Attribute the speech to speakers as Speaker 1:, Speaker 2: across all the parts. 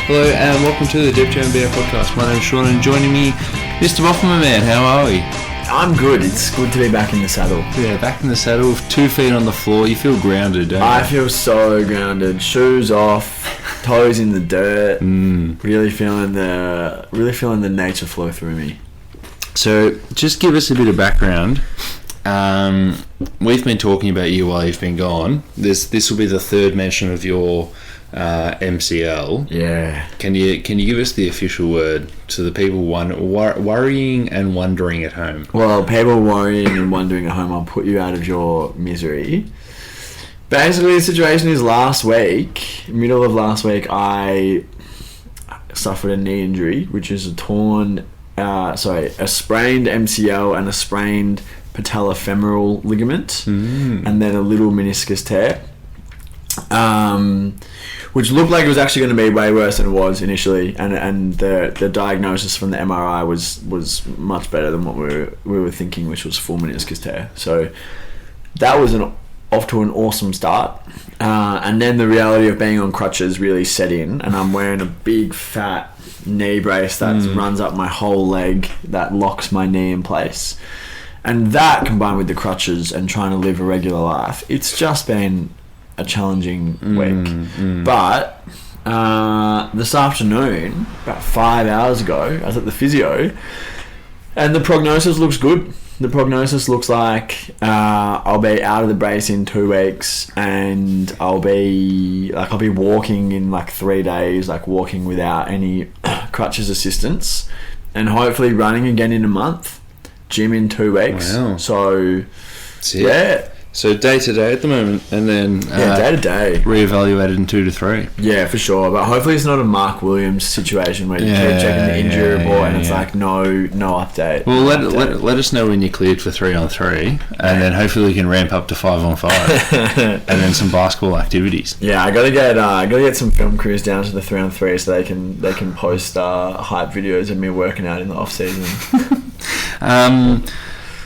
Speaker 1: Hello and welcome to the Deep Term Beer Podcast. My name's Sean and joining me, Mr. Bofferman Man. How are we?
Speaker 2: I'm good. It's good to be back in the saddle.
Speaker 1: Yeah, back in the saddle with 2 feet on the floor. You feel grounded, don't you?
Speaker 2: I feel so grounded. Shoes off, toes in the dirt. Really feeling the nature flow through me.
Speaker 1: So, just give us a bit of background. We've been talking about you while you've been gone. This will be the third mention of your MCL.
Speaker 2: Yeah.
Speaker 1: Can you give us the official word to the people worrying and wondering at home?
Speaker 2: Well, people worrying and wondering at home, I'll put you out of your misery. Basically, the situation is middle of last week, I suffered a knee injury, which is a sprained MCL and a sprained patellofemoral ligament, and then a little meniscus tear. Which looked like it was actually going to be way worse than it was initially, and the diagnosis from the MRI was much better than what we were thinking, which was full meniscus tear. So that was off to an awesome start, and then the reality of being on crutches really set in, and I'm wearing a big fat knee brace that runs up my whole leg that locks my knee in place, and that combined with the crutches and trying to live a regular life, it's just been a challenging week. But this afternoon, about 5 hours ago, I was at the physio, and the prognosis looks good. The prognosis looks like I'll be out of the brace in 2 weeks, and I'll be walking in 3 days, walking without any crutches assistance, and hopefully running again in a month, gym in 2 weeks.
Speaker 1: Wow.
Speaker 2: So
Speaker 1: yeah. So day to day at the moment, and then
Speaker 2: day to day,
Speaker 1: reevaluated in 2 to 3.
Speaker 2: Yeah, for sure. But hopefully it's not a Mark Williams situation where you keep checking the injury report and it's no update.
Speaker 1: Well, let us know when you're cleared for 3-on-3, and then hopefully we can ramp up to 5-on-5, and then some basketball activities.
Speaker 2: Yeah, I gotta get some film crews down to the 3-on-3 so they can post hype videos of me working out in the off season.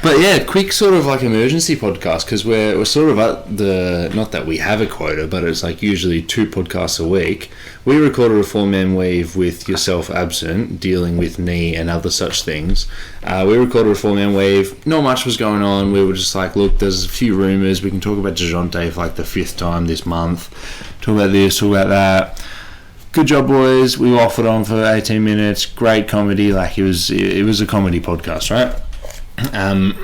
Speaker 1: But yeah, quick sort of emergency podcast, because we're sort of at the, not that we have a quota, but it's usually 2 podcasts a week. We recorded a 4-man weave with yourself absent, dealing with knee and other such things. We recorded a 4-man weave. Not much was going on. We were just look, there's a few rumours. We can talk about Dante for the 5th time this month. Talk about this, talk about that. Good job, boys. We waffled on for 18 minutes. Great comedy. It was a comedy podcast, right? And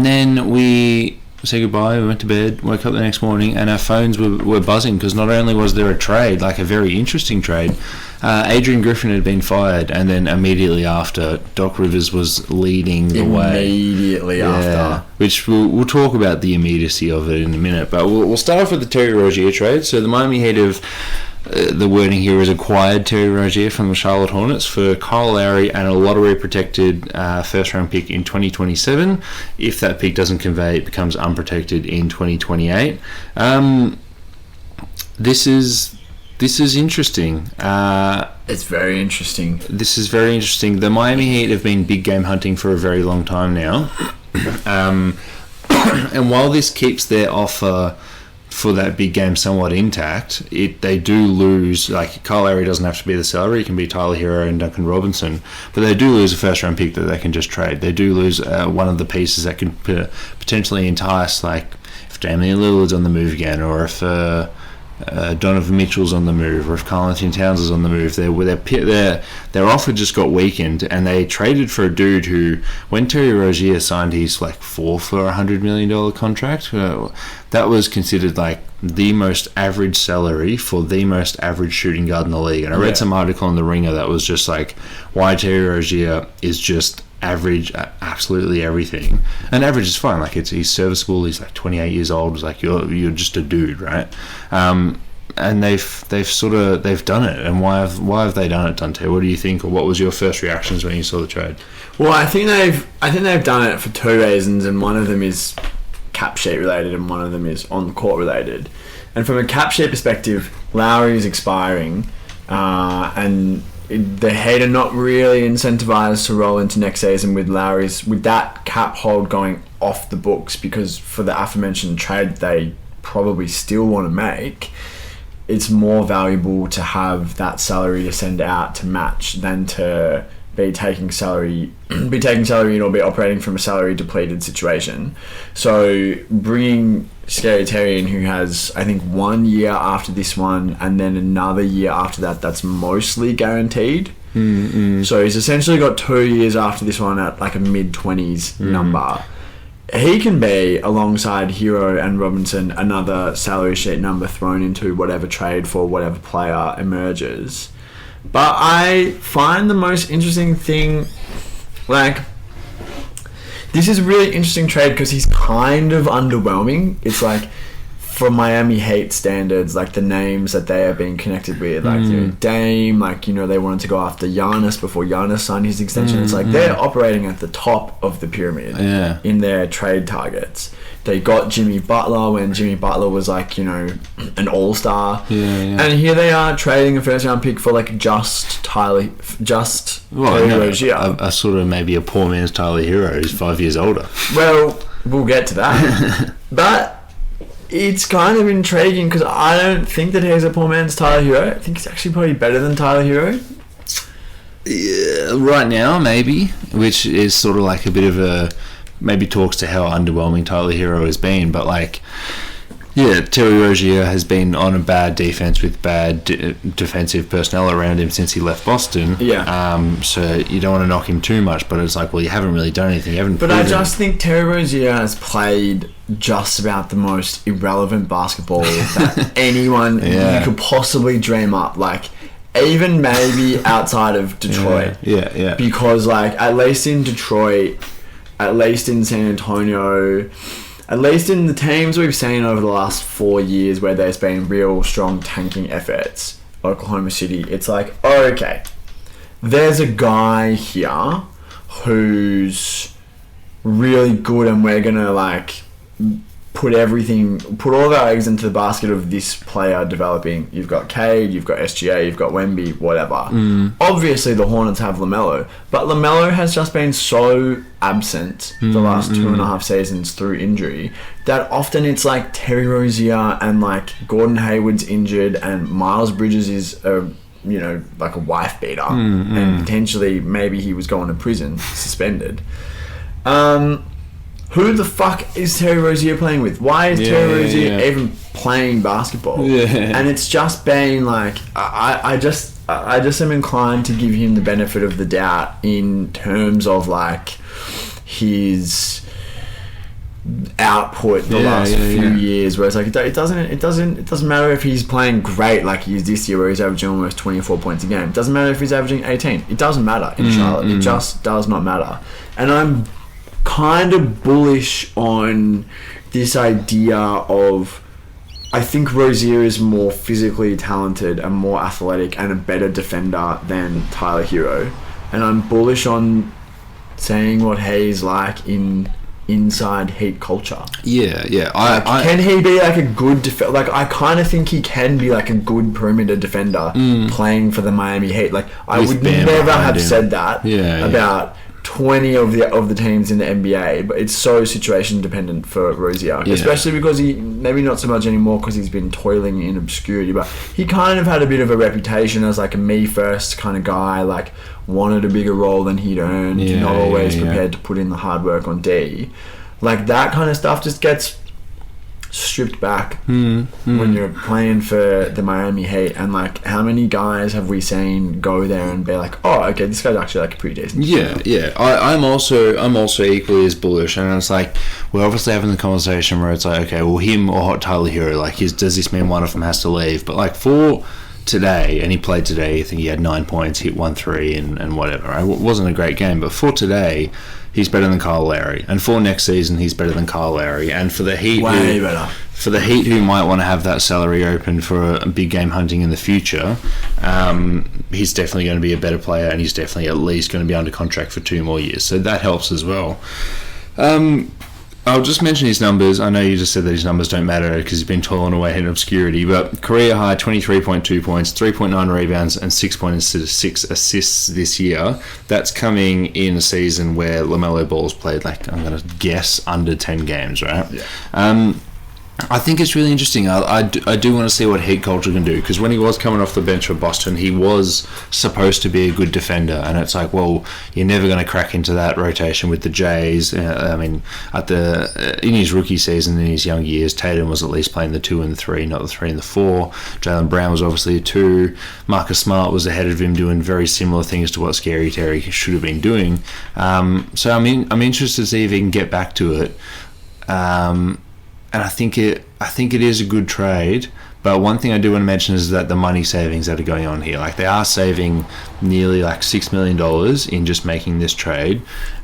Speaker 1: then we said goodbye, we went to bed, woke up the next morning, and our phones were buzzing, because not only was there a trade, a very interesting trade, Adrian Griffin had been fired, and then immediately after, Doc Rivers was leading the way.
Speaker 2: Immediately after.
Speaker 1: Which we'll talk about the immediacy of it in a minute, but we'll start off with the Terry Rozier trade. So the Miami Heat have... the wording here is acquired Terry Rozier from the Charlotte Hornets for Kyle Lowry and a lottery-protected first-round pick in 2027. If that pick doesn't convey, it becomes unprotected in 2028. This is interesting.
Speaker 2: It's very interesting.
Speaker 1: This is very interesting. The Miami Heat have been big game hunting for a very long time now. And while this keeps their offer for that big game somewhat intact, they do lose, Kyle Lowry doesn't have to be the salary, it can be Tyler Hero and Duncan Robinson, but they do lose a first round pick that they can just trade. They do lose one of the pieces that can potentially entice, if Damian Lillard's on the move again, or if Donovan Mitchell's on the move, or if Carlton Towns is on the move. Their offer just got weakened, and they traded for a dude who, when Terry Rozier signed his 4 for $100 million contract, that was considered the most average salary for the most average shooting guard in the league. And I read some article in The Ringer that was just why Terry Rozier is just average at absolutely everything. And average is fine. He's serviceable. He's 28 years old. It's you're just a dude, right? And they've done it. And why have they done it, Dante? What do you think, or what was your first reactions when you saw the trade?
Speaker 2: Well, I think they've done it for 2 reasons, and one of them is cap sheet related, and one of them is on the court related. And from a cap sheet perspective, Lowry is expiring, and the Heat are not really incentivized to roll into next season with that cap hold going off the books, because for the aforementioned trade they probably still want to make, it's more valuable to have that salary to send out to match than to be taking salary and or be operating from a salary depleted situation. So bringing Scary Terry in, who has, I think, 1 year after this one and then another year after that, that's mostly guaranteed. So he's essentially got 2 years after this one at like a mid-20s number. He can be, alongside Hero and Robinson, another salary sheet number thrown into whatever trade for whatever player emerges. But I find the most interesting thing, like, this is a really interesting trade because he's kind of underwhelming. It's like, from Miami Heat standards, like the names that they are being connected with, like Dame, like, they wanted to go after Giannis before Giannis signed his extension. It's like they're operating at the top of the pyramid in their trade targets. They got Jimmy Butler when Jimmy Butler was like, an all-star. And here they are trading a first-round pick for like Terry Rozier.
Speaker 1: A sort of maybe a poor man's Tyler Hero who's 5 years older.
Speaker 2: Well, we'll get to that. But it's kind of intriguing because I don't think that he's a poor man's Tyler Hero. I think he's actually probably better than Tyler Hero.
Speaker 1: Yeah, right now, maybe, which is sort of like a bit of a... maybe talks to how underwhelming Tyler Hero has been, but like, yeah, Terry Rozier has been on a bad defense with bad defensive personnel around him since he left Boston. So you don't want to knock him too much, but it's like, well, you haven't really done anything. You haven't. But I
Speaker 2: just think Terry Rozier has played just about the most irrelevant basketball that anyone you could possibly dream up. Like, even maybe outside of Detroit. Because like, at least in Detroit, at least in San Antonio, at least in the teams we've seen over the last 4 years where there's been real strong tanking efforts, Oklahoma City, it's like, okay, there's a guy here who's really good and we're going to like put all of our eggs into the basket of this player developing. You've got Cade, you've got SGA, you've got Wemby, whatever. Obviously, the Hornets have LaMelo, but LaMelo has just been so absent the last 2.5 seasons through injury that often it's like Terry Rozier and like Gordon Hayward's injured and Miles Bridges is like a wife beater and potentially maybe he was going to prison, suspended. Who the fuck is Terry Rozier playing with? Why is Terry Rozier even playing basketball? And it's just been like, I just am inclined to give him the benefit of the doubt in terms of like his output the last few years, where it's like it doesn't matter if he's playing great like he is this year, where he's averaging almost 24 points a game. It doesn't matter if he's averaging 18. It doesn't matter in Charlotte. It just does not matter. And I'm kind of bullish on this idea of, I think Rozier is more physically talented and more athletic and a better defender than Tyler Hero, and I'm bullish on seeing what he's like inside Heat culture. Can he be like a good like, I kind of think he can be like a good perimeter defender playing for the Miami Heat. Like, I would never have said that about 20 of the teams in the NBA, but it's so situation dependent for Rozier, especially because he, maybe not so much anymore because he's been toiling in obscurity, but he kind of had a bit of a reputation as like a me first kind of guy, like wanted a bigger role than he'd earned, not always prepared to put in the hard work on D. Like, that kind of stuff just gets stripped back when you're playing for the Miami Heat. And like, how many guys have we seen go there and be like, oh, okay, this guy's actually like a pretty decent
Speaker 1: I'm also equally as bullish, and it's like, we're obviously having the conversation where it's like, okay, well, him or Tyler Hero, like, does this mean one of them has to leave? But like, for today, and he played today, I think he had 9 points, hit 1 3 and whatever. It wasn't a great game, but for today, he's better than Kyle Lowry, and for next season he's better than Kyle Lowry, and for the Heat, for the Heat who might want to have that salary open for a big game hunting in the future, he's definitely going to be a better player, and he's definitely at least going to be under contract for 2 more years, so that helps as well. I'll just mention his numbers. I know you just said that his numbers don't matter because he's been toiling away in obscurity, but career high 23.2 points, 3.9 rebounds, and 6.6 assists this year. That's coming in a season where LaMelo Ball's played, like, I'm going to guess, under 10 games, right? I think it's really interesting. I do want to see what Heat culture can do, because when he was coming off the bench for Boston, he was supposed to be a good defender, and it's like, well, you're never going to crack into that rotation with the Jays. I mean, in his rookie season, in his young years, Tatum was at least playing the 2 and the 3, not the 3 and the 4. Jaylen Brown was obviously a 2. Marcus Smart was ahead of him, doing very similar things to what Scary Terry should have been doing. So I'm interested to see if he can get back to it. And I think it is a good trade. But one thing I do want to mention is that the money savings that are going on here, like they are saving nearly like $6 million in just making this trade,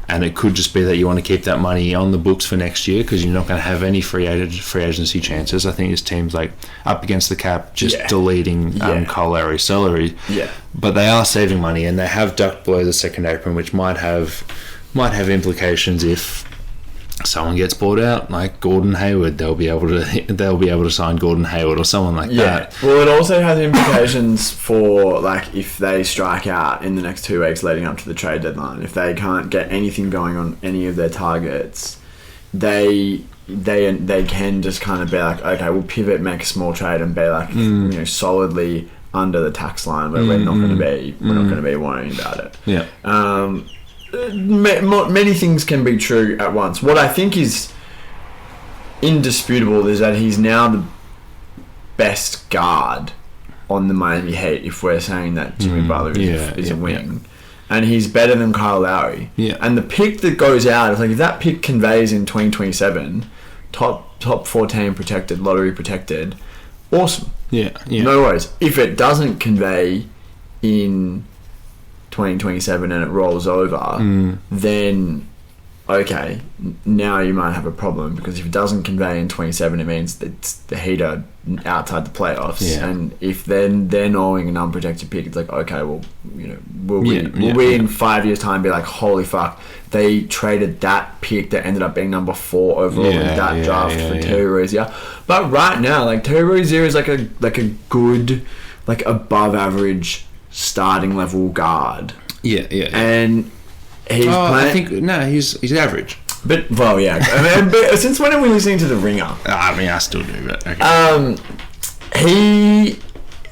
Speaker 1: and it could just be that you want to keep that money on the books for next year because you're not going to have any free agency chances. I think this team's like up against the cap, just deleting Kyle Lowry's salary. Yeah. But they are saving money, and they have ducked below the second apron, which might have implications if someone gets bought out, like Gordon Hayward. They'll be able to sign Gordon Hayward or someone like that.
Speaker 2: Well, it also has implications for like if they strike out in the next 2 weeks leading up to the trade deadline. If they can't get anything going on any of their targets, they can just kind of be like, okay, we'll pivot, make a small trade, and be like, solidly under the tax line, but we're not going to be worrying about it.
Speaker 1: Yeah.
Speaker 2: Many things can be true at once. What I think is indisputable is that he's now the best guard on the Miami Heat, if we're saying that Jimmy Butler is a wing. And he's better than Kyle Lowry.
Speaker 1: Yeah.
Speaker 2: And the pick that goes out, is like if that pick conveys in 2027, top 14 protected, lottery protected, awesome.
Speaker 1: Yeah.
Speaker 2: No worries. If it doesn't convey in 2027 and it rolls over, then okay, now you might have a problem, because if it doesn't convey in 27, it means that the Heat are outside the playoffs, and if then they're knowing an unprotected pick, it's like, okay, well, will we in 5 years' time be like, holy fuck, they traded that pick that ended up being number 4 overall in that draft for Terry Rozier. But right now, like, Terry Rozier is like a good, like, above average starting level guard.
Speaker 1: Yeah.
Speaker 2: And he's playing.
Speaker 1: He's average.
Speaker 2: But I mean, but since when are we listening to The Ringer?
Speaker 1: I mean, I still do, but
Speaker 2: okay.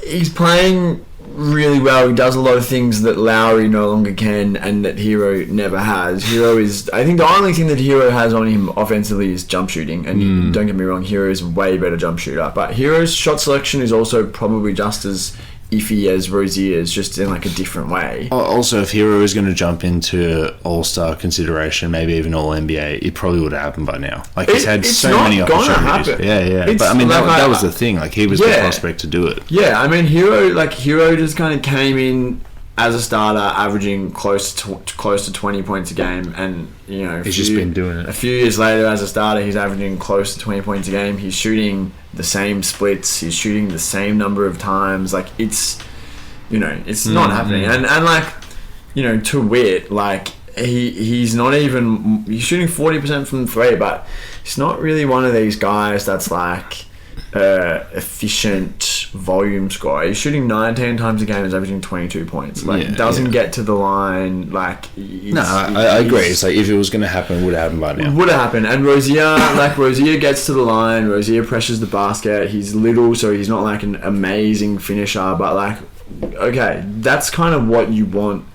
Speaker 2: He's playing really well. He does a lot of things that Lowry no longer can, and that Hero never has. I think the only thing that Hero has on him offensively is jump shooting, and don't get me wrong, Hero is a way better jump shooter, but Hero's shot selection is also probably just as iffy as Rozier's, just in like a different way.
Speaker 1: Also, if Hero is going to jump into All-Star consideration, maybe even All-NBA, it probably would have happened by now. Like, he's had so many opportunities. Yeah. But I mean, that was the thing. Like, he was the prospect to do it.
Speaker 2: Yeah, I mean, Hero just kind of came in as a starter, averaging close to 20 points a game, and
Speaker 1: he's just been doing it.
Speaker 2: A few years later, as a starter, he's averaging close to 20 points a game. He's shooting the same splits. He's shooting the same number of times. Like, it's not happening. And like, to wit, like, he's not even, he's shooting 40% from 3, but he's not really one of these guys that's like efficient volume scorer. He's shooting 19 times a game, is averaging 22 points. Like, doesn't get to the line. Like,
Speaker 1: I agree. It's like, if it was going to happen, it would have happened by now.
Speaker 2: Would have happened. And Rozier gets to the line. Rozier pressures the basket. He's little, so he's not like an amazing finisher, but like, okay, that's kind of what you want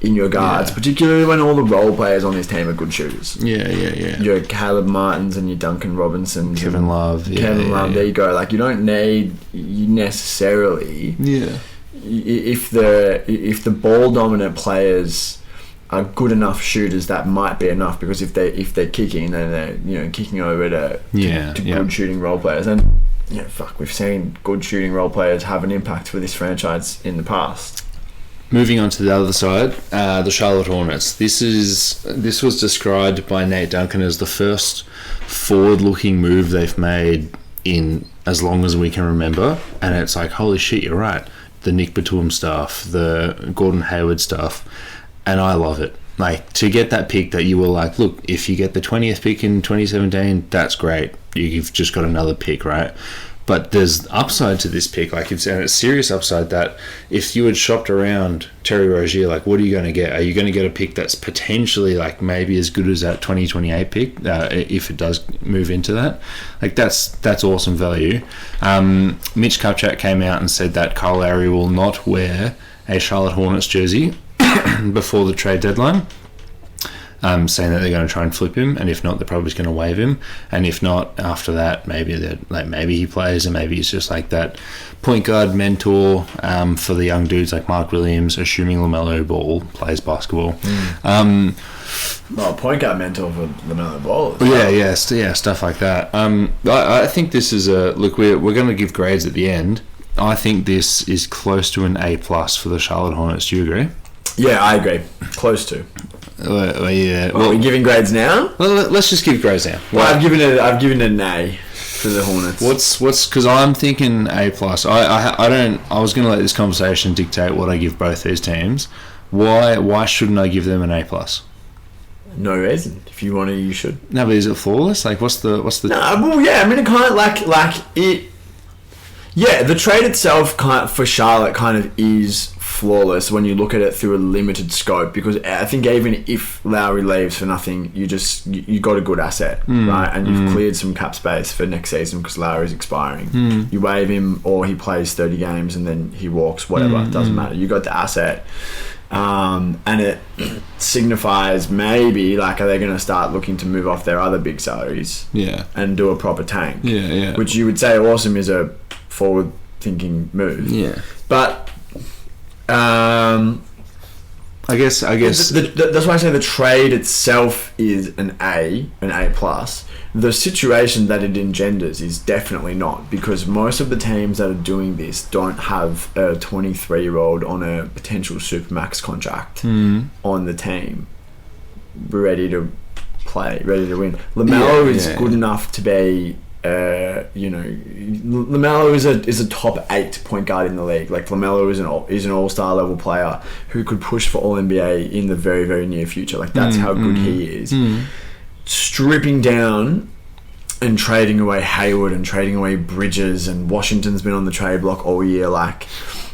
Speaker 2: in your guards, particularly when all the role players on this team are good shooters.
Speaker 1: Yeah.
Speaker 2: Your Caleb Martins and your Duncan Robinsons,
Speaker 1: Kevin Love.
Speaker 2: There you go. Like, you don't need necessarily.
Speaker 1: Yeah.
Speaker 2: If the ball dominant players are good enough shooters, that might be enough, because if they're kicking, then they're kicking over to good shooting role players. And we've seen good shooting role players have an impact for this franchise in the past.
Speaker 1: Moving on to the other side, the Charlotte Hornets. This was described by Nate Duncan as the first forward-looking move they've made in as long as we can remember, and it's like, holy shit, you're right. The Nick Batum stuff, the Gordon Hayward stuff, and I love it. Like, to get that pick that you were like, look, if you get the 20th pick in 2017, that's great. You've just got another pick, right? But there's upside to this pick, like it's serious upside that if you had shopped around Terry Rozier, like what are you going to get? Are you going to get a pick that's potentially like maybe as good as that 2028 pick if it does move into that? Like that's awesome value. Mitch Kupchak came out and said that Kyle Lowry will not wear a Charlotte Hornets jersey before the trade deadline. Saying that they're going to try and flip him, and if not, they're probably just going to waive him, and if not, after that, maybe he plays, and maybe he's just like that point guard mentor for the young dudes like Mark Williams, assuming LaMelo Ball plays basketball.
Speaker 2: Well, point guard mentor for LaMelo Ball.
Speaker 1: Yeah, stuff like that. I think this is look. We're going to give grades at the end. I think this is close to an A+ for the Charlotte Hornets. Do you agree?
Speaker 2: Yeah, I agree. Close to.
Speaker 1: Yeah.
Speaker 2: Well, are we giving grades now?
Speaker 1: Well, let's just give grades now.
Speaker 2: Well, I've given it an A for the Hornets.
Speaker 1: What's because I'm thinking A+. I was going to let this conversation dictate what I give both these teams. Why shouldn't I give them an A+?
Speaker 2: No reason. If you want to, you should.
Speaker 1: No, but is it flawless? Like, what's the?
Speaker 2: No, well, yeah. I mean, it kind of like it. Yeah, the trade itself for Charlotte kind of is flawless when you look at it through a limited scope, because I think even if Lowry leaves for nothing, you got a good asset, right? And you've cleared some cap space for next season because Lowry's expiring. You waive him or he plays 30 games and then he walks, whatever, it doesn't matter. You got the asset. And it signifies maybe, like, are they going to start looking to move off their other big salaries and do a proper tank? Which you would say awesome is a forward-thinking move. Yeah. But I
Speaker 1: guess
Speaker 2: that's why I say the trade itself is an A+. The situation that it engenders is definitely not, because most of the teams that are doing this don't have a 23-year-old on a potential supermax contract on the team ready to play, ready to win. LaMelo is good enough to be LaMelo is a top 8 point guard in the league. Like, LaMelo is an all-star level player who could push for All-NBA in the very, very near future. Like, that's how good he is. Stripping down and trading away Hayward and trading away Bridges, and Washington's been on the trade block all year. Like,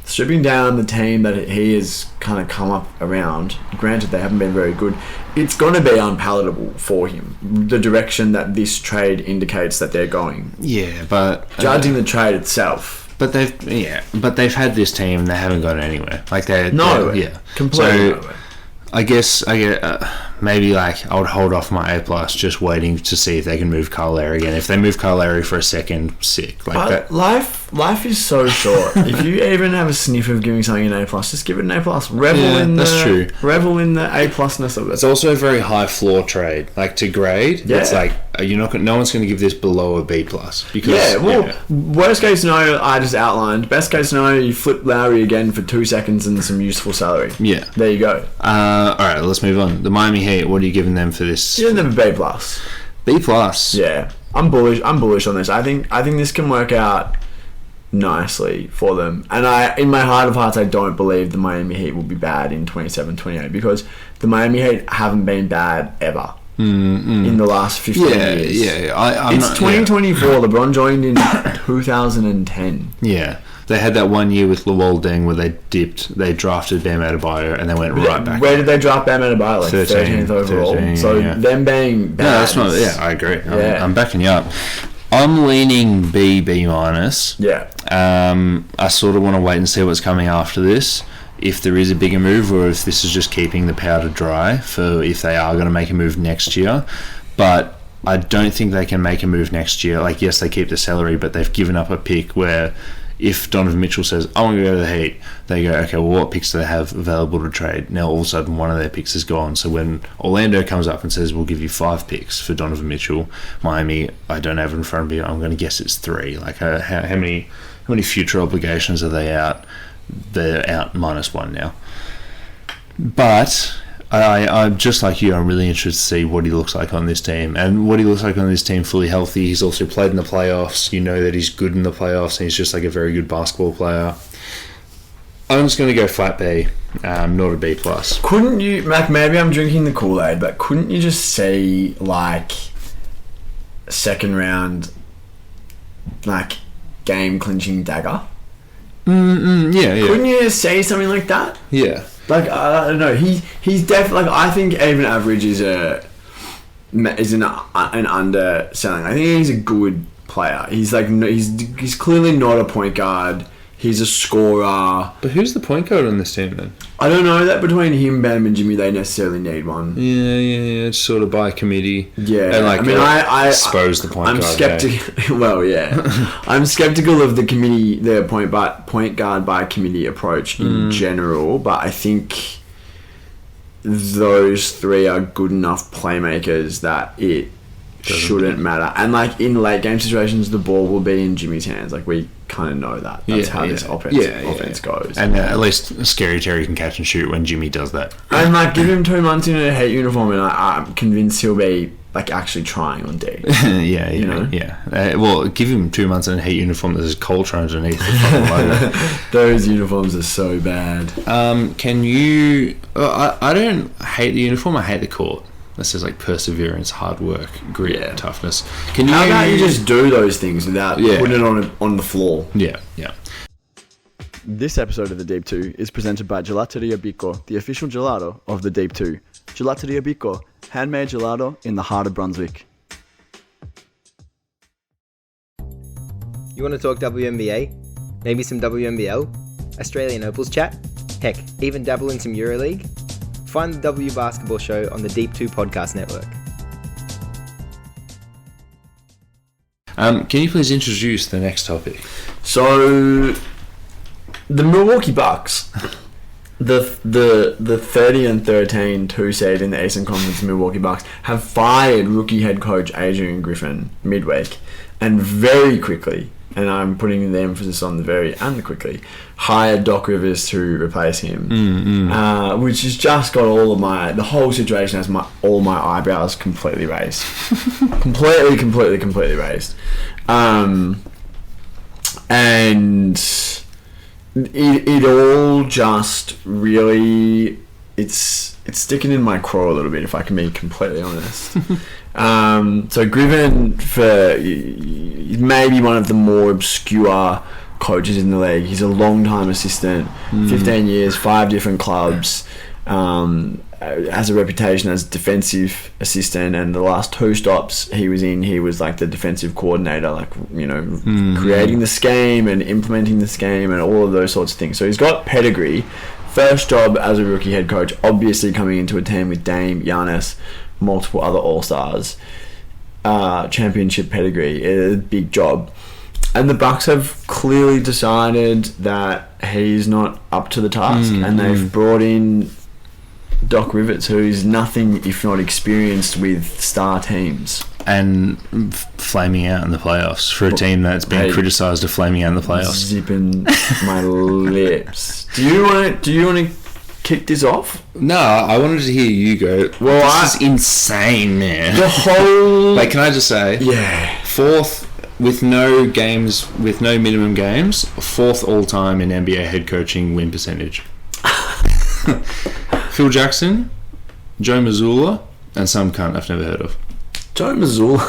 Speaker 2: stripping down the team that he has kind of come up around, granted they haven't been very good, it's going to be unpalatable for him, the direction that this trade indicates that they're going.
Speaker 1: Yeah, but
Speaker 2: judging the trade itself.
Speaker 1: But they've had this team and they haven't gone anywhere. Like
Speaker 2: completely nowhere.
Speaker 1: I guess maybe like I would hold off my A+, just waiting to see if they can move Kyle Lowry again. If they move Kyle Lowry for a second, sick. Like that.
Speaker 2: Life is so short. If you even have a sniff of giving something an A+, just give it an A+. Revel in the A+ness of it.
Speaker 1: It's also a very high floor trade. Like, to grade, it's like no one's going to give this below a B+. Because
Speaker 2: worst case scenario I just outlined. Best case scenario, you flip Lowry again for 2 seconds and some useful salary. Yeah, there you go.
Speaker 1: All right, let's move on. The Miami Heat. What are you giving them for this?
Speaker 2: You're in the B+.
Speaker 1: B+.
Speaker 2: Yeah, I'm bullish on this. I think this can work out nicely for them. And in my heart of hearts, I don't believe the Miami Heat will be bad in 27-28, because the Miami Heat haven't been bad ever in the last 15 years. Yeah. It's 2024. LeBron joined in 2010.
Speaker 1: Yeah. They had that 1 year with Luol Deng where they drafted Bam Adebayo and they went right back.
Speaker 2: Where did they draft Bam Adebayo? Like 13th overall. 13, them being bad.
Speaker 1: No, that's not. Yeah, I agree. I'm backing you up. I'm leaning B-. Yeah. I sort of want to wait and see what's coming after this. If there is a bigger move, or if this is just keeping the powder dry for if they are going to make a move next year. But I don't think they can make a move next year. Like, yes, they keep the salary, but they've given up a pick where if Donovan Mitchell says, I want to go to the Heat, they go, okay, well, what picks do they have available to trade? Now, all of a sudden, one of their picks is gone. So when Orlando comes up and says, we'll give you 5 picks for Donovan Mitchell, Miami, I don't have it in front of me, I'm going to guess it's 3. Like, how many future obligations are they out? They're out -1 now. But I'm just like you, I'm really interested to see what he looks like on this team. And what he looks like on this team fully healthy. He's also played in the playoffs. You know that he's good in the playoffs, and he's just like a very good basketball player. I'm just going to go flat B, not a B+.
Speaker 2: Couldn't you, Mac, maybe I'm drinking the Kool-Aid, but couldn't you just see, like, second round, like, game-clinching dagger.
Speaker 1: Yeah.
Speaker 2: Couldn't you say something like that?
Speaker 1: Yeah.
Speaker 2: Like, I don't know. He's definitely... Like, I think even average is an underselling. I think he's a good player. He's like... He's clearly not a point guard. He's a scorer.
Speaker 1: But who's the point guard on this team then?
Speaker 2: I don't know that between him, Bam, and Jimmy, they necessarily need one.
Speaker 1: Yeah. It's sort of by committee.
Speaker 2: Yeah.
Speaker 1: And like,
Speaker 2: I
Speaker 1: suppose the point
Speaker 2: I'm
Speaker 1: guard.
Speaker 2: skeptical. Well, yeah. I'm skeptical of the point guard by committee approach in general, but I think those three are good enough playmakers that it shouldn't matter. And like in late game situations, the ball will be in Jimmy's hands. Like we kind of know that. That's how this offense goes.
Speaker 1: And at least Scary Terry can catch and shoot when Jimmy does that.
Speaker 2: And like give him 2 months in a Heat uniform, and I'm convinced he'll be like actually trying on D.
Speaker 1: Yeah. Well, give him 2 months in a Heat uniform. There's Coltrane underneath the fucking logo.
Speaker 2: Those uniforms are so bad.
Speaker 1: Can you? I don't hate the uniform. I hate the court. This is like perseverance, hard work, grit, toughness.
Speaker 2: How about you just do those things without putting it on the floor?
Speaker 1: Yeah.
Speaker 2: This episode of The Deep 2 is presented by Gelateria Bico, the official gelato of The Deep 2. Gelateria Bico, handmade gelato in the heart of Brunswick.
Speaker 3: You want to talk WNBA? Maybe some WNBL? Australian Opals chat? Heck, even dabble in some EuroLeague? Find the W Basketball Show on the Deep 2 Podcast Network.
Speaker 1: Can you please introduce the next topic?
Speaker 2: So, the Milwaukee Bucks, the 30-13 2-seed in the Eastern Conference Milwaukee Bucks, have fired rookie head coach Adrian Griffin midweek, and very quickly, and I'm putting the emphasis on the very and the quickly, hired Doc Rivers to replace him, which has just got the whole situation has all my eyebrows completely raised. completely raised. And it all just really, it's sticking in my craw a little bit, if I can be completely honest. So Griffin, maybe one of the more obscure coaches in the league. He's a long-time assistant, 15 years, 5 different clubs, has a reputation as defensive assistant, and the last 2 stops he was in, he was like the defensive coordinator, like, creating the scheme and implementing the scheme and all of those sorts of things. So he's got pedigree. First job as a rookie head coach, obviously coming into a team with Dame, Giannis, multiple other all-stars, championship pedigree, a big job. And the Bucks have clearly decided that he's not up to the task, and they've brought in Doc Rivers, who is nothing if not experienced with star teams. And
Speaker 1: flaming out in the playoffs for a team that's been criticised of flaming out in the playoffs.
Speaker 2: Zipping my lips. Do you want to kick this off?
Speaker 1: No, I wanted to hear you go. Well, this is insane, man.
Speaker 2: The whole...
Speaker 1: Like, can I just say?
Speaker 2: Yeah.
Speaker 1: 4th, with no minimum games, 4th all-time in NBA head coaching win percentage. Phil Jackson, Joe Mazzulla, and some cunt I've never heard of.
Speaker 2: Joe Mazzulla,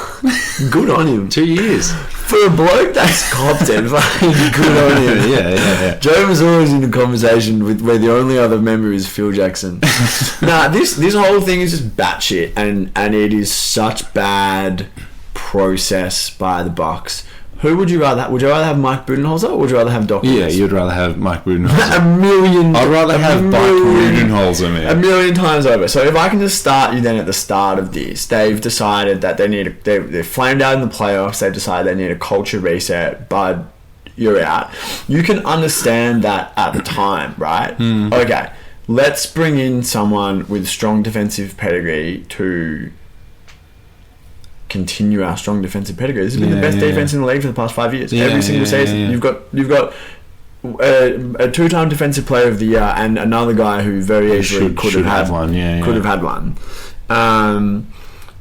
Speaker 2: good on him.
Speaker 1: 2 years.
Speaker 2: For a bloke that's competent, good on him.
Speaker 1: Yeah.
Speaker 2: Joe Mazzulla is in a conversation where the only other member is Phil Jackson. This whole thing is just batshit, and it is such bad process by the Bucks. Who would you rather have? Would you rather have Mike Budenholzer or would you rather have Doc Rivers?
Speaker 1: Yeah, you'd rather have Mike Budenholzer.
Speaker 2: I'd
Speaker 1: rather have Mike Budenholzer, man.
Speaker 2: 1,000,000 times over. So if I can just start you then at the start of this, they've decided that they're flamed out in the playoffs. They've decided they need a culture reset. Bud, you're out. You can understand that at the time, right? Okay, let's bring in someone with strong defensive pedigree to continue our strong defensive pedigree. This has been the best defense in the league for the past 5 years. Every single season. You've got a 2-time defensive player of the year and another guy who very easily could have had one. Could have had one.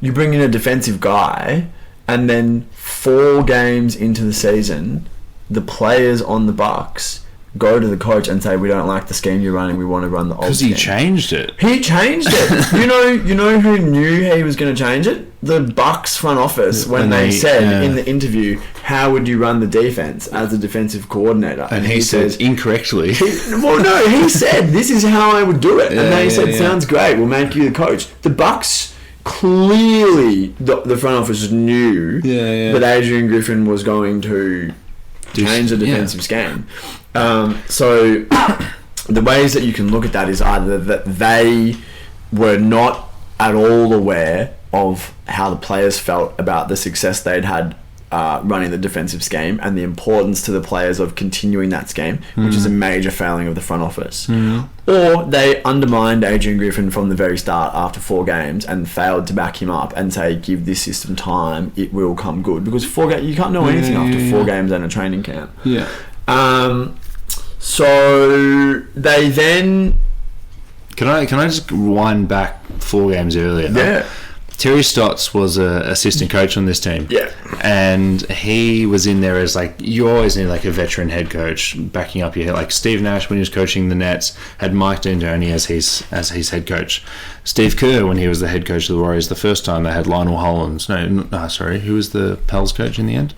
Speaker 2: You bring in a defensive guy, and then 4 games into the season, the players on the Bucks go to the coach and say, we don't like the scheme you're running, we want to run the old
Speaker 1: Because
Speaker 2: scheme.
Speaker 1: he changed it.
Speaker 2: He changed it. You know who knew he was going to change it? The Bucks front office, when they said in the interview, how would you run the defense as a defensive coordinator?
Speaker 1: And he said incorrectly.
Speaker 2: He said, this is how I would do it. And they said, sounds great, we'll make you the coach. The Bucks, clearly, the front office knew that Adrian Griffin was going to change the defensive scheme. So the ways that you can look at that is either that they were not at all aware of how the players felt about the success they'd had running the defensive scheme and the importance to the players of continuing that scheme, which is a major failing of the front office. Or they undermined Adrian Griffin from the very start after 4 games and failed to back him up and say, give this system time, it will come good. Because you can't know anything after 4 games and a training camp. So they then...
Speaker 1: Can I just rewind back 4 games earlier?
Speaker 2: Yeah.
Speaker 1: Terry Stotts was an assistant coach on this team.
Speaker 2: Yeah.
Speaker 1: And he was in there as like, you always need like a veteran head coach backing up your head. Like Steve Nash, when he was coaching the Nets, had Mike D'Antoni as his head coach. Steve Kerr, when he was the head coach of the Warriors the first time, they had Lionel Hollins. Who was the Pels coach in the end?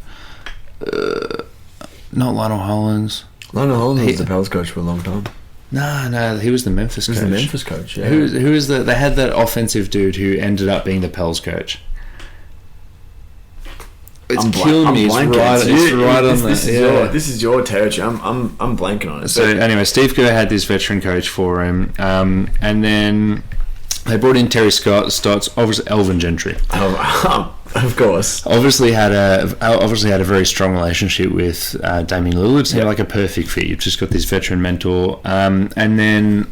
Speaker 1: Not Lionel Hollins.
Speaker 2: Lionel Hollins was the Pels coach for a long time.
Speaker 1: No, he was the Memphis coach.
Speaker 2: He was the Memphis coach, yeah.
Speaker 1: Who was they had that offensive dude who ended up being the Pels coach. It's killing me. It's right on that.
Speaker 2: This is your territory. I'm blanking on it.
Speaker 1: So anyway, Steve Kerr had this veteran coach for him, and then they brought in Terry Stotts, obviously Elvin Gentry.
Speaker 2: Of course.
Speaker 1: Obviously had a very strong relationship with Damian Lillard. Seemed like a perfect fit. You've just got this veteran mentor, and then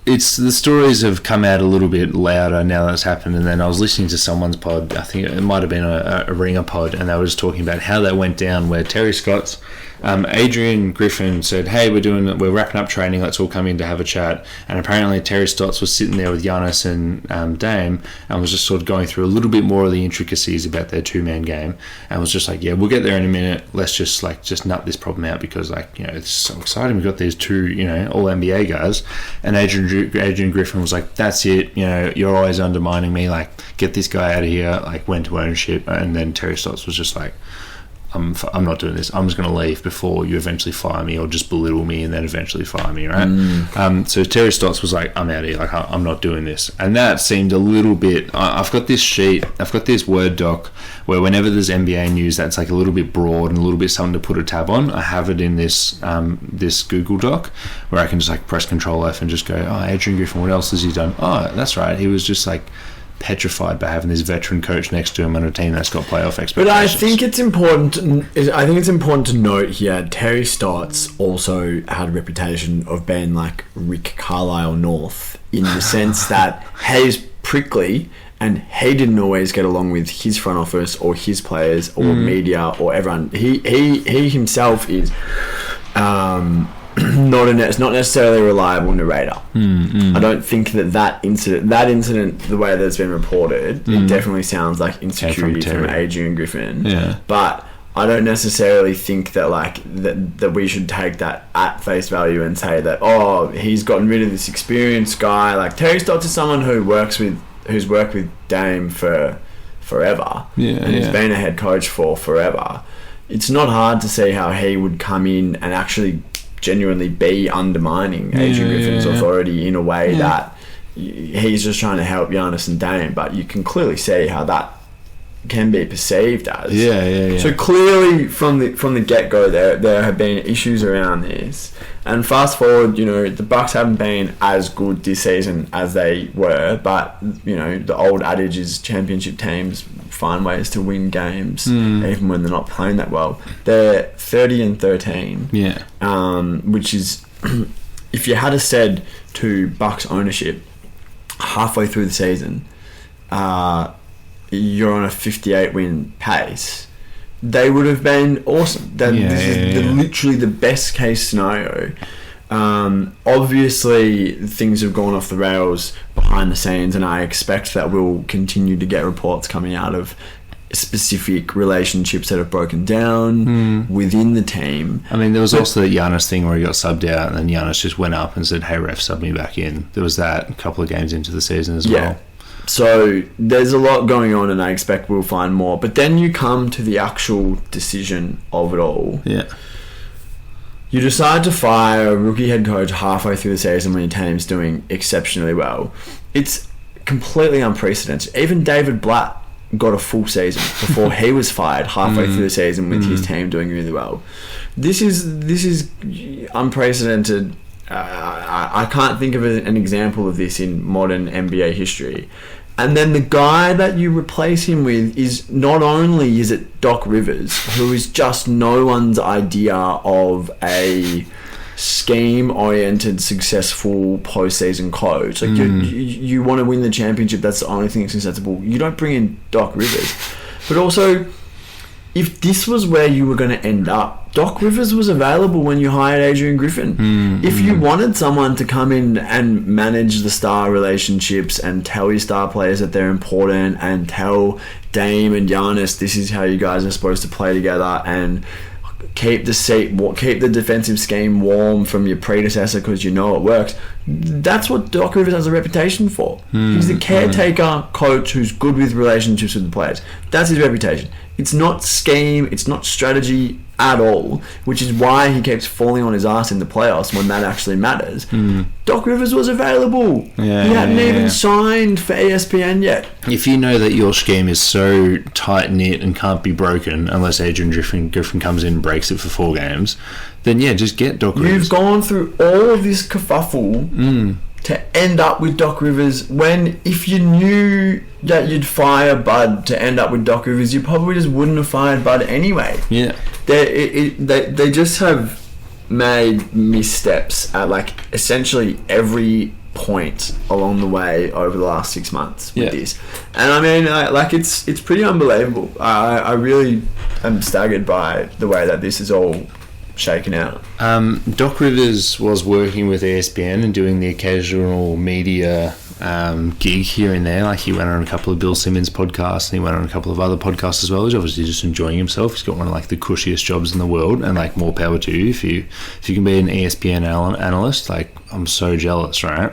Speaker 1: the stories have come out a little bit louder now that it's happened. And then I was listening to someone's pod. I think it might have been a Ringer pod, and they were just talking about how that went down. Where Terry Stotts, Adrian Griffin said, "Hey, we're wrapping up training. Let's all come in to have a chat." And apparently Terry Stotts was sitting there with Giannis and Dame, and was just sort of going through a little bit more of the intricacies about their 2-man game, and was just like, "Yeah, we'll get there in a minute. Let's just nut this problem out because it's so exciting. We've got these 2 all NBA guys." And Adrian Griffin was like, "That's it. You're always undermining me. Like, get this guy out of here." Like, went to ownership, and then Terry Stotts was just like, I'm not doing this. I'm just going to leave before you eventually fire me or just belittle me and then eventually fire me, right? So Terry Stotts was like, I'm out of here. Like, I'm not doing this. And that seemed a little bit... I've got this sheet. I've got this Word doc where whenever there's NBA news that's like a little bit broad and a little bit something to put a tab on, I have it in this this Google doc where I can just like press Control F and just go, Adrian Griffin, what else has he done? That's right. He was just like petrified by having this veteran coach next to him on a team that's got playoff expectations. But
Speaker 2: I think it's important to note here, Terry Stotts also had a reputation of being like Rick Carlisle North in the sense that he's prickly and he didn't always get along with his front office or his players or media or everyone. He himself is not necessarily a reliable narrator. I don't think that incident, the way that it's been reported, it definitely sounds like insecurity from Adrian Griffin.
Speaker 1: Yeah.
Speaker 2: But I don't necessarily think that that we should take that at face value and say that he's gotten rid of this experienced guy. Like, Terry Stotts is someone who's worked with Dame for forever, and has been a head coach for forever. It's not hard to see how he would come in and actually genuinely be undermining Adrian Griffin's authority in a way that he's just trying to help Giannis and Dame, but you can clearly see how that can be perceived as. So clearly from the get-go there have been issues around this, and fast forward, the Bucks haven't been as good this season as they were, but the old adage is championship teams find ways to win games even when they're not playing that well. They're 30-13, which is if you had said to Bucks ownership halfway through the season, you're on a 58-win pace, they would have been awesome. This is literally the best case scenario. Obviously, things have gone off the rails behind the scenes, and I expect that we'll continue to get reports coming out of specific relationships that have broken down within the team.
Speaker 1: I mean, there was also the Giannis thing where he got subbed out, and then Giannis just went up and said, "Hey, ref, sub me back in." There was that a couple of games into the season as well.
Speaker 2: So there's a lot going on, and I expect we'll find more. But then you come to the actual decision of it all.
Speaker 1: Yeah.
Speaker 2: You decide to fire a rookie head coach halfway through the season when your team's doing exceptionally well. It's completely unprecedented. Even David Blatt got a full season before he was fired halfway through the season with his team doing really well. This is unprecedented. I can't think of an example of this in modern NBA history. And then the guy that you replace him with is not only is it Doc Rivers, who is just no one's idea of a scheme-oriented, successful postseason coach. Like you want to win the championship, that's the only thing that's acceptable. You don't bring in Doc Rivers. But also, if this was where you were going to end up, Doc Rivers was available when you hired Adrian Griffin. If you wanted someone to come in and manage the star relationships and tell your star players that they're important and tell Dame and Giannis this is how you guys are supposed to play together and keep the defensive scheme warm from your predecessor because you know it works. That's what Doc Rivers has a reputation for. He's the caretaker coach who's good with relationships with the players. That's his reputation. It's not scheme, it's not strategy at all, which is why he keeps falling on his ass in the playoffs when that actually matters. Doc Rivers was available. He hadn't even signed for ESPN yet.
Speaker 1: If you know that your scheme is so tight-knit and can't be broken unless Adrian Griffin comes in and breaks it for 4 games, then just get Doc Rivers.
Speaker 2: You've gone through all of this kerfuffle to end up with Doc Rivers when if you knew that you'd fire Bud to end up with Doc Rivers, you probably just wouldn't have fired Bud anyway.
Speaker 1: Yeah.
Speaker 2: They just have made missteps at like essentially every point along the way over the last 6 months with this. And I mean, it's pretty unbelievable. I really am staggered by the way that this is all shaken out.
Speaker 1: Doc Rivers was working with ESPN and doing the occasional media gig here and there. Like he went on a couple of Bill Simmons podcasts and he went on a couple of other podcasts as well. He's obviously just enjoying himself. He's got one of like the cushiest jobs in the world, and like more power to you if you can be an ESPN analyst. Like I'm so jealous, right?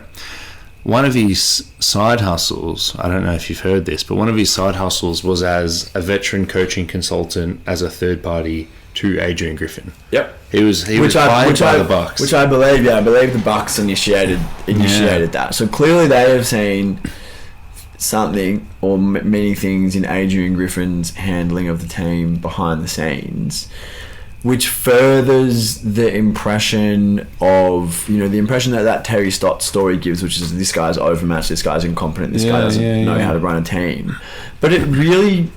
Speaker 1: One of his side hustles, I don't know if you've heard this, but one of his side hustles was as a veteran coaching consultant as a third party to Adrian Griffin.
Speaker 2: Yep.
Speaker 1: He was hired by the Bucks.
Speaker 2: Which I believe, I believe the Bucks initiated that. So clearly they have seen something or many things in Adrian Griffin's handling of the team behind the scenes, which furthers the impression of, the impression that Terry Stotts story gives, which is this guy's overmatched, this guy's incompetent, this guy doesn't know how to run a team. But it really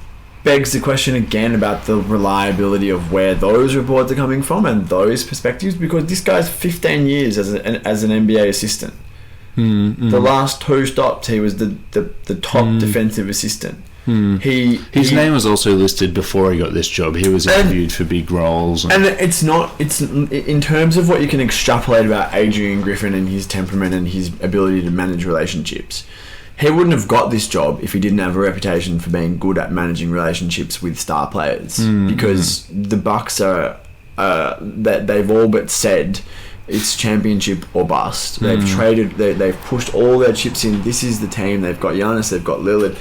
Speaker 2: begs the question again about the reliability of where those reports are coming from and those perspectives, because this guy's 15 years as an NBA assistant. The last 2 stops, he was the top defensive assistant. His
Speaker 1: name was also listed before he got this job. He was interviewed for big roles.
Speaker 2: And it's in terms of what you can extrapolate about Adrian Griffin and his temperament and his ability to manage relationships. He wouldn't have got this job if he didn't have a reputation for being good at managing relationships with star players. Because the Bucks are that they've all but said it's championship or bust. They've they've pushed all their chips in. This is the team. They've got Giannis. They've got Lillard.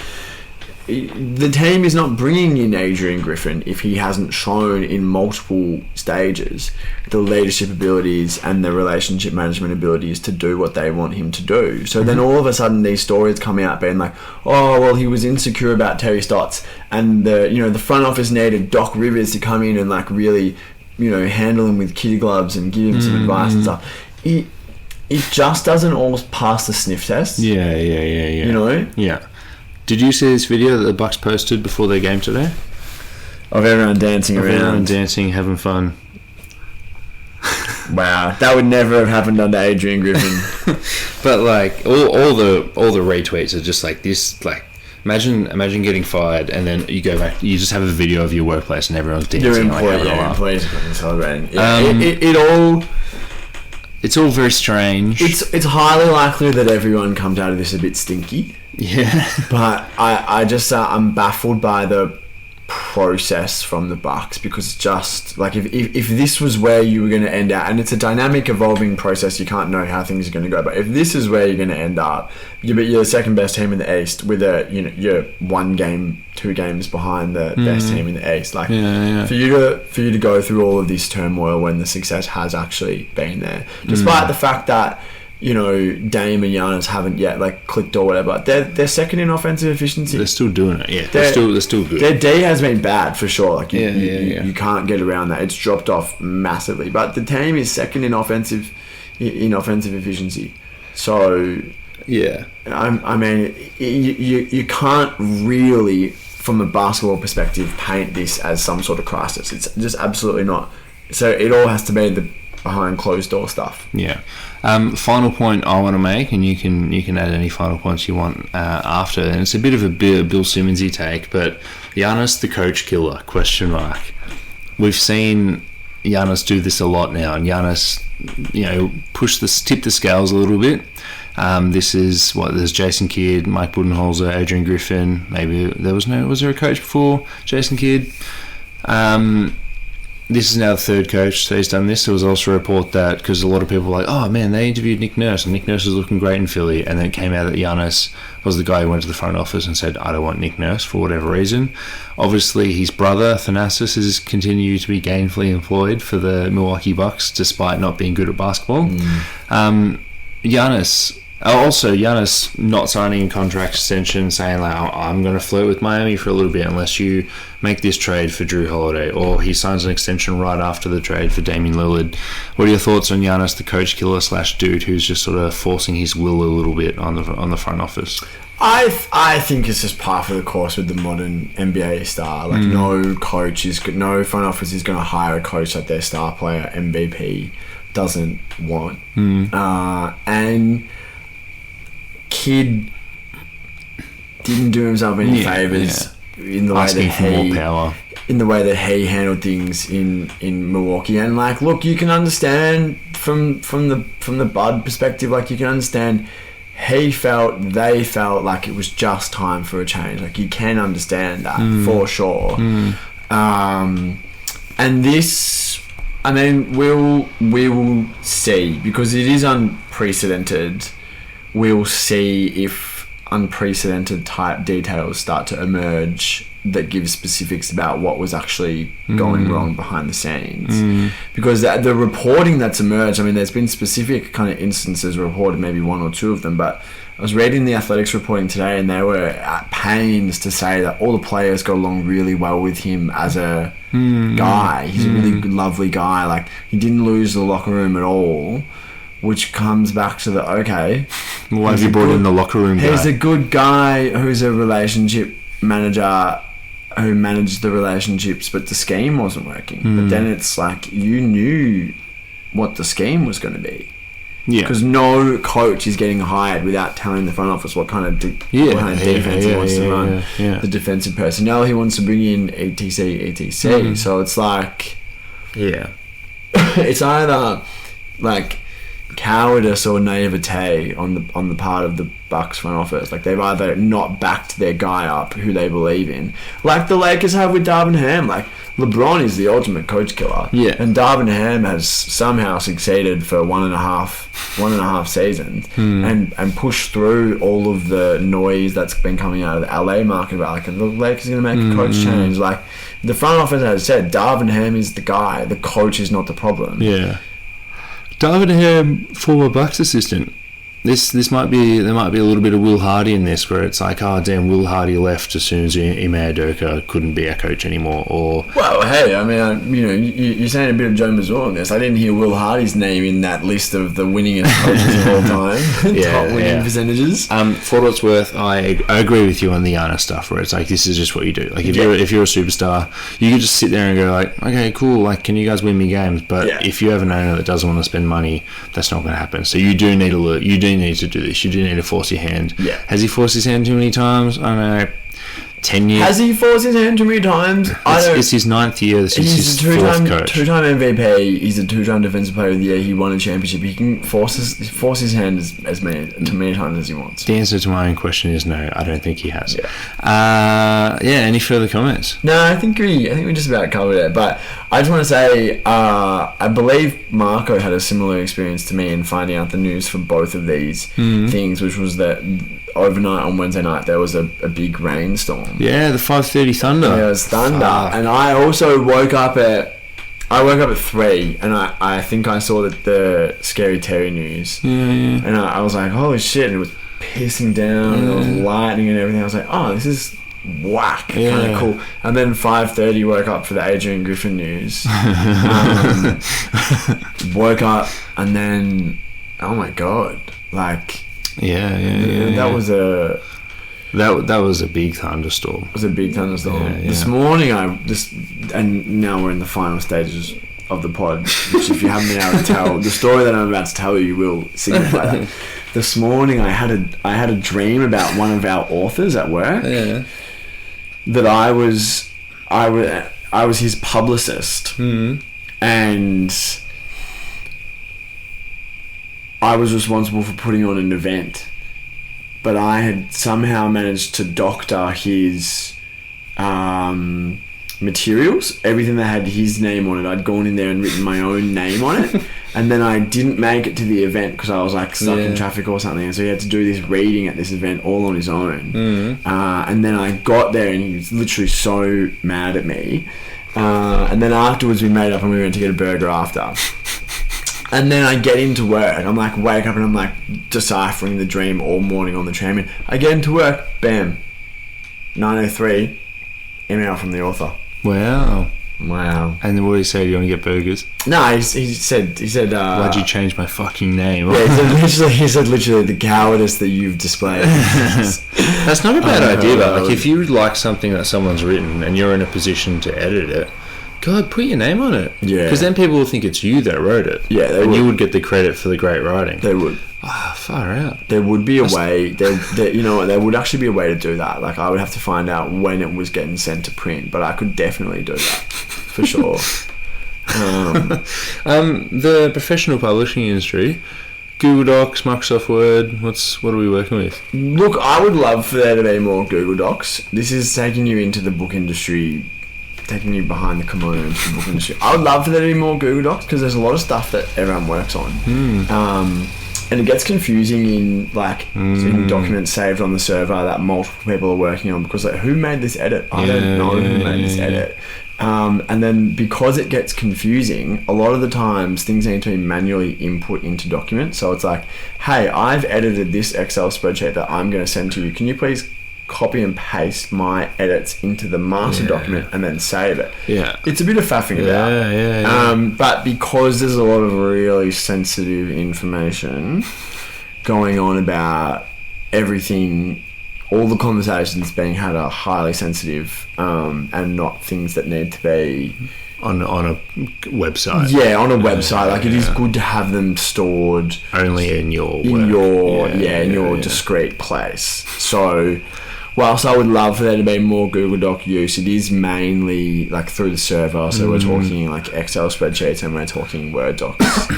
Speaker 2: The team is not bringing in Adrian Griffin if he hasn't shown in multiple stages the leadership abilities and the relationship management abilities to do what they want him to do. So then all of a sudden these stories come out being like, oh, well, he was insecure about Terry Stotts and the front office needed Doc Rivers to come in and like really, handle him with kitty gloves and give him some advice and stuff. It just doesn't all pass the sniff test.
Speaker 1: Yeah. Yeah. Did you see this video that the Bucks posted before their game today?
Speaker 2: Of everyone dancing around.
Speaker 1: Everyone dancing, having fun.
Speaker 2: Wow, that would never have happened under Adrian Griffin.
Speaker 1: But like all the retweets are just like this. Like imagine getting fired and then you go back. You just have a video of your workplace and everyone's dancing.
Speaker 2: Your employees are celebrating.
Speaker 1: It's all very strange.
Speaker 2: It's highly likely that everyone comes out of this a bit stinky.
Speaker 1: Yeah.
Speaker 2: But I just I'm baffled by the process from the Bucks, because just like if this was where you were going to end up, and it's a dynamic, evolving process, you can't know how things are going to go. But if this is where you're going to end up, you're the second best team in the East with you're 1 game, 2 games behind the best team in the East. Like for you to go through all of this turmoil when the success has actually been there, despite the fact that, you know, Dame and Giannis haven't yet like clicked or whatever. They're second in offensive efficiency.
Speaker 1: They're still doing it. Yeah, they're still good.
Speaker 2: Their D has been bad for sure. Like you can't get around that. It's dropped off massively. But the team is second in offensive efficiency. So
Speaker 1: yeah,
Speaker 2: I mean, you can't really, from a basketball perspective, paint this as some sort of crisis. It's just absolutely not. So it all has to be the behind closed door stuff.
Speaker 1: Yeah. Final point I want to make, and you can add any final points you want after, and it's a bit of a Bill Simmons-y take, but Giannis the coach killer, ? We've seen Giannis do this a lot now, and Giannis, you know, tip the scales a little bit. There's Jason Kidd, Mike Budenholzer, Adrian Griffin. Maybe was there a coach before Jason Kidd? This is now the third coach that he's done this. There was also a report that, because a lot of people were like, oh man, they interviewed Nick Nurse, and Nick Nurse was looking great in Philly, and then it came out that Giannis was the guy who went to the front office and said, I don't want Nick Nurse for whatever reason. Obviously, his brother, Thanasis, has continued to be gainfully employed for the Milwaukee Bucks, despite not being good at basketball. Giannis not signing a contract extension, saying like, I'm going to flirt with Miami for a little bit unless you make this trade for Drew Holiday, or he signs an extension right after the trade for Damian Lillard. What are your thoughts on Giannis, the coach killer / dude who's just sort of forcing his will a little bit on the front office?
Speaker 2: I think it's just par for the course with the modern NBA star. Like no front office is going to hire a coach that their star player MVP doesn't want. And Kid didn't do himself any favors in the way that he handled things in Milwaukee. And like, look, you can understand from the Bud perspective. Like, you can understand they felt like it was just time for a change. Like, you can understand that for sure. And this, I mean, we will see, because it is unprecedented. We'll see if unprecedented type details start to emerge that give specifics about what was actually going wrong behind the scenes. Because the reporting that's emerged, I mean, there's been specific kind of instances reported, maybe 1 or 2 of them, but I was reading the Athletics reporting today, and they were at pains to say that all the players got along really well with him as a guy. He's a really lovely guy. Like, he didn't lose the locker room at all. Which comes back to why have you brought in the locker room guy? He's a good guy who's a relationship manager who managed the relationships, but the scheme wasn't working. But then it's like, you knew what the scheme was going to be. Yeah. Because no coach is getting hired without telling the front office what kind of defense he wants to run. The defensive personnel he wants to bring in, etc. So it's like... Yeah. It's either like cowardice or naivete on the part of the Bucks front office. Like, they've either not backed their guy up who they believe in, like the Lakers have with Darvin Ham. Like, LeBron is the ultimate coach killer, and Darvin Ham has somehow succeeded for one and a half seasons and pushed through all of the noise that's been coming out of the LA market about like the Lakers are going to make a coach change. Like, the front office has said Darvin Ham is the guy, the coach is not the problem.
Speaker 1: Darvin Ham, former Bucks assistant. There might be a little bit of Will Hardy in this, where it's like, oh damn, Will Hardy left as soon as Ime Udoka couldn't be our coach anymore. Or, well,
Speaker 2: hey, I mean, you're saying a bit of Joe Mazur on this. I didn't hear Will Hardy's name in that list of the winningest coaches of all time. Top winning percentages.
Speaker 1: For what it's worth, I agree with you on the Giannis stuff, where it's like, this is just what you do. Like, if you're a superstar, you can just sit there and go like, okay, cool, like, can you guys win me games? But if you have an owner that doesn't want to spend money, that's not going to happen. So you do need to do this. You do need to force your hand. Has he forced his hand too many times? I don't know. 10 years.
Speaker 2: Has he forced his hand too many times?
Speaker 1: It's his 9th year. This is
Speaker 2: He's
Speaker 1: his
Speaker 2: a
Speaker 1: fourth coach.
Speaker 2: two-time MVP. He's a two-time Defensive Player of the Year. He won a championship. He can force his hand as many times as he wants.
Speaker 1: The answer to my own question is no. I don't think he has. Yeah. Any further comments?
Speaker 2: No, I think we just about covered it. But I just want to say, I believe Marco had a similar experience to me in finding out the news for both of these things, which was that overnight on Wednesday night there was a big rainstorm.
Speaker 1: Yeah, the 5:30 thunder.
Speaker 2: Yeah, it was thunder. And I also woke up at 3, and I think I saw the Scary Terry news.
Speaker 1: Yeah.
Speaker 2: And I was like, holy shit, and it was pissing down, and it was lightning and everything. I was like, oh, this is whack, kind of cool. And then 5:30 woke up for the Adrian Griffin news. Woke up, and then, oh my god, like...
Speaker 1: That was a big thunderstorm.
Speaker 2: It was a big thunderstorm.
Speaker 1: Yeah.
Speaker 2: This morning, and now we're in the final stages of the pod, which if you haven't been able to tell, the story that I'm about to tell you will signify that. This morning, I had a dream about one of our authors at work.
Speaker 1: Yeah.
Speaker 2: That I was his publicist, and I was responsible for putting on an event, but I had somehow managed to doctor his materials, everything that had his name on it. I'd gone in there and written my own name on it, and then I didn't make it to the event because I was like stuck in traffic or something, and so he had to do this reading at this event all on his own. And then I got there and he was literally so mad at me, and then afterwards we made up and we went to get a burger after. And then I get into work. I'm like, wake up and I'm like deciphering the dream all morning on the tram. And I get into work, bam, 9:03, email from the author.
Speaker 1: Wow. And then what did he say? Do you want to get burgers?
Speaker 2: No, he said.
Speaker 1: Why'd you change my fucking name?
Speaker 2: Yeah, he said literally the cowardice that you've displayed.
Speaker 1: That's not a bad idea, though. Like, if you like something that someone's written and you're in a position to edit it, God, put your name on it.
Speaker 2: Yeah.
Speaker 1: Because then people will think it's you that wrote it.
Speaker 2: Yeah, they
Speaker 1: and
Speaker 2: would.
Speaker 1: you would get the credit for the great writing.
Speaker 2: They would.
Speaker 1: Far out.
Speaker 2: There would be a way. There would actually be a way to do that. Like, I would have to find out when it was getting sent to print, but I could definitely do that for sure.
Speaker 1: The professional publishing industry, Google Docs, Microsoft Word. What are we working with?
Speaker 2: Look, I would love for there to be more Google Docs. This is taking you into the book industry. Taking you behind the kimono into the book industry. I would love for there to be more Google Docs because there's a lot of stuff that everyone works on. And it gets confusing in in documents saved on the server that multiple people are working on because like, who made this edit? I don't know who made this edit. And then because it gets confusing, a lot of the times things need to be manually input into documents. So it's like, hey, I've edited this Excel spreadsheet that I'm going to send to you. Can you please copy and paste my edits into the master document and then save it?
Speaker 1: Yeah.
Speaker 2: It's a bit of faffing about. But because there's a lot of really sensitive information going on about everything, all the conversations being had are highly sensitive and not things that need to be
Speaker 1: on a website.
Speaker 2: Yeah, on a website. Like it is good to have them stored
Speaker 1: only in your
Speaker 2: discrete place. So whilst I would love for there to be more Google Doc use, it is mainly like through the server. So we're talking like Excel spreadsheets and we're talking Word docs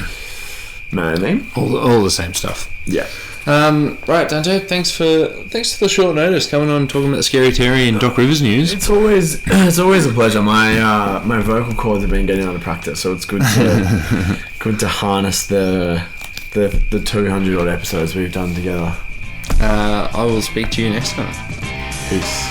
Speaker 2: mainly.
Speaker 1: All the same stuff.
Speaker 2: Yeah.
Speaker 1: Right, Dante. Thanks for the short notice coming on talking about the Scary Terry and Doc Rivers news.
Speaker 2: It's always a pleasure. My vocal cords have been getting out of practice, so it's good to harness the 200 odd episodes we've done together.
Speaker 1: I will speak to you next time.
Speaker 2: Peace.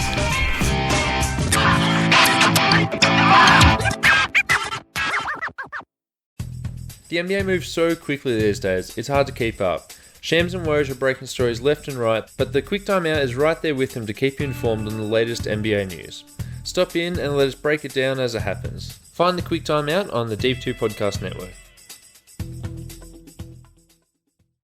Speaker 4: The NBA moves so quickly these days, it's hard to keep up. Shams and Woj are breaking stories left and right, but the Quick Time Out is right there with them to keep you informed on the latest NBA news. Stop in and let us break it down as it happens. Find the Quick Time Out on the Deep 2 Podcast Network.